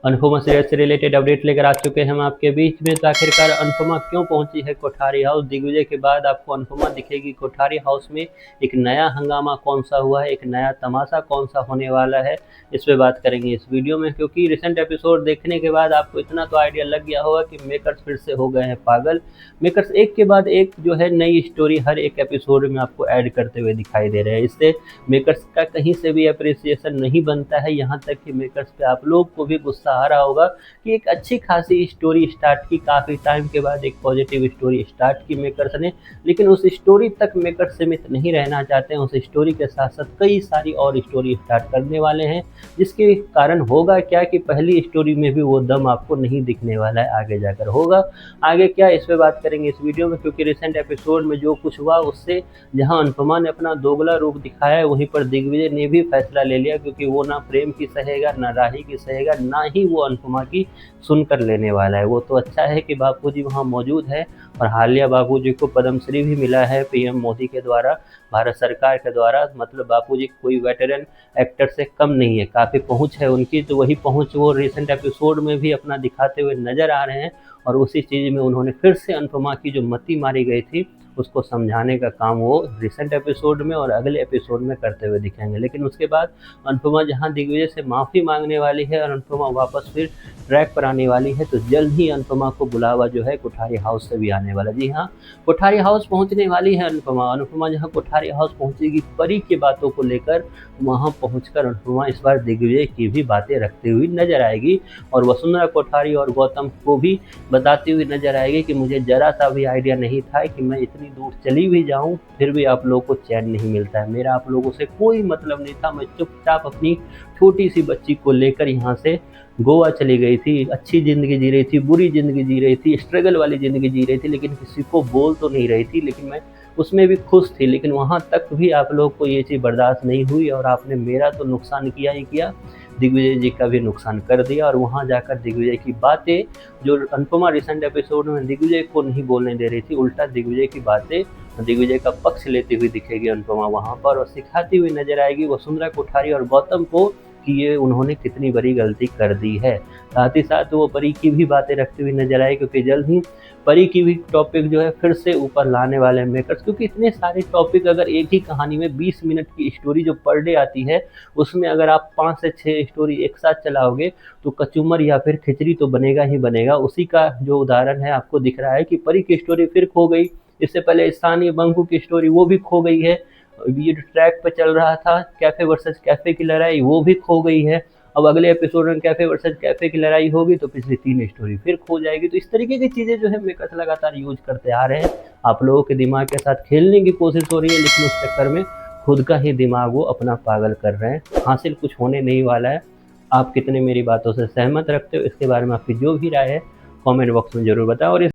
Anupama serial से related update लेकर आ चुके हैं हम आपके बीच में। तो आखिरकार अनुपमा क्यों पहुंची है कोठारी हाउस? दिग्विजय के बाद आपको अनुपमा दिखेगी कोठारी हाउस में। एक नया हंगामा कौन सा हुआ है, एक नया तमाशा कौन सा होने वाला है, इस पे बात करेंगे इस वीडियो में। क्योंकि रिसेंट एपिसोड देखने के बाद आपको इतना तो आइडिया लग गया होगा कि मेकर्स फिर से हो गए हैं पागल। मेकर्स एक के बाद एक जो है नई स्टोरी हर एक एपिसोड में आपको ऐड करते हुए दिखाई दे रहे हैं। इससे मेकर्स का कहीं से भी अप्रिसिएशन नहीं बनता है। यहाँ तक कि मेकर्स पे आप लोग को भी गुस्सा आ रहा होगा कि एक अच्छी खासी स्टोरी स्टार्ट की, काफ़ी टाइम के बाद एक पॉजिटिव स्टोरी स्टार्ट की मेकर्स ने, लेकिन उस स्टोरी तक मेकर्स सीमित नहीं रहना चाहते हैं। उस स्टोरी के साथ साथ कई सारी और स्टोरी स्टार्ट करने वाले हैं, जिसके कारण होगा क्या कि पहली स्टोरी में भी वो दम आपको नहीं दिखने वाला है, आगे जाकर होगा। आगे क्या, इस पर बात करेंगे इस वीडियो में। क्योंकि रिसेंट एपिसोड में जो कुछ हुआ उससे जहां अनुपमा ने अपना दोगला रूप दिखाया है, वहीं पर दिग्विजय ने भी फैसला ले लिया। क्योंकि वो ना प्रेम की सहेगा, ना राही की सहेगा, ना ही वो अनुपमा की सुनकर लेने वाला है। वो तो अच्छा है कि बापूजी वहाँ मौजूद है, और हालिया बापूजी को पद्मश्री भी मिला है पीएम मोदी के द्वारा, भारत सरकार के द्वारा। मतलब बापूजी कोई वेटरन एक्टर से कम नहीं है, काफ़ी पहुँच है उनकी। तो वही पहुँच वो रिसेंट एपिसोड में भी अपना दिखाते हुए नज़र आ रहे हैं। और उसी चीज़ में उन्होंने फिर से अनुपमा की जो मति मारी गई थी उसको समझाने का काम वो रिसेंट एपिसोड में और अगले एपिसोड में करते हुए दिखेंगे। लेकिन उसके बाद अनुपमा जहां दिग्विजय से माफ़ी मांगने वाली है और अनुपमा वापस फिर ट्रैक पर आने वाली है, तो जल्द ही अनुपमा को बुलावा जो है कोठारी हाउस से भी आने वाला। जी हाँ, कोठारी हाउस पहुंचने वाली है अनुपमा। अनुपमा जहां कोठारी हाउस पहुंचेगी परी की बातों को लेकर, वहां पहुंचकर अनुपमा इस बार दिग्विजय की भी बातें रखती हुई नजर आएगी, और वसुंधरा कोठारी और गौतम को भी बताती हुई नजर आएगी कि मुझे जरा सा भी आइडिया नहीं था कि मैं इतनी दूर चली भी जाऊं फिर भी आप लोगों को चैन नहीं मिलता है। मेरा आप लोगों से कोई मतलब नहीं था। मैं चुपचाप अपनी छोटी सी बच्ची को लेकर यहाँ से गोवा चली गई थी। अच्छी ज़िंदगी जी रही थी, बुरी ज़िंदगी जी रही थी, स्ट्रगल वाली ज़िंदगी जी रही थी, लेकिन किसी को बोल तो नहीं रही थी। लेकिन मैं उसमें भी खुश थी। लेकिन वहाँ तक भी आप लोगों को ये चीज़ बर्दाश्त नहीं हुई, और आपने मेरा तो नुकसान किया ही किया, दिग्विजय जी का भी नुकसान कर दिया। और वहाँ जाकर दिग्विजय की बातें, जो अनुपमा रिसेंट एपिसोड में दिग्विजय को नहीं बोलने दे रही थी, उल्टा दिग्विजय की बातें, दिग्विजय का पक्ष लेती हुई दिखेगी अनुपमा वहाँ पर, और सिखाती हुई नजर आएगी वसुंधरा कोठारी और गौतम को कि ये उन्होंने कितनी बड़ी गलती कर दी है। साथ ही साथ वो परी की भी बातें रखती हुई नजर आए, क्योंकि जल्द ही परी की भी टॉपिक जो है फिर से ऊपर लाने वाले हैं मेकर्स। क्योंकि इतने सारे टॉपिक, अगर एक ही कहानी में 20 मिनट की स्टोरी जो पर डे आती है, उसमें अगर आप 5 से 6 स्टोरी एक साथ चलाओगे तो कचूमर या फिर खिचड़ी तो बनेगा ही बनेगा। उसी का जो उदाहरण है आपको दिख रहा है कि परी की स्टोरी फिर खो गई। इससे पहले स्थानीय बंकू की स्टोरी वो भी खो गई है। ये जो ट्रैक पे चल रहा था कैफे वर्सेस कैफे की लड़ाई, वो भी खो गई है। अब अगले एपिसोड में कैफे वर्सेस कैफे की लड़ाई होगी तो पिछली 3 स्टोरी फिर खो जाएगी। तो इस तरीके की चीज़ें जो है मेकर्स लगातार यूज करते आ रहे हैं। आप लोगों के दिमाग के साथ खेलने की कोशिश हो रही है, लेकिन उस चक्कर में खुद का ही दिमाग वो अपना पागल कर रहे हैं। हासिल कुछ होने नहीं वाला है। आप कितने मेरी बातों से सहमत रखते हो, इसके बारे में आपकी जो भी राय है कमेंट बॉक्स में ज़रूर बताएं। और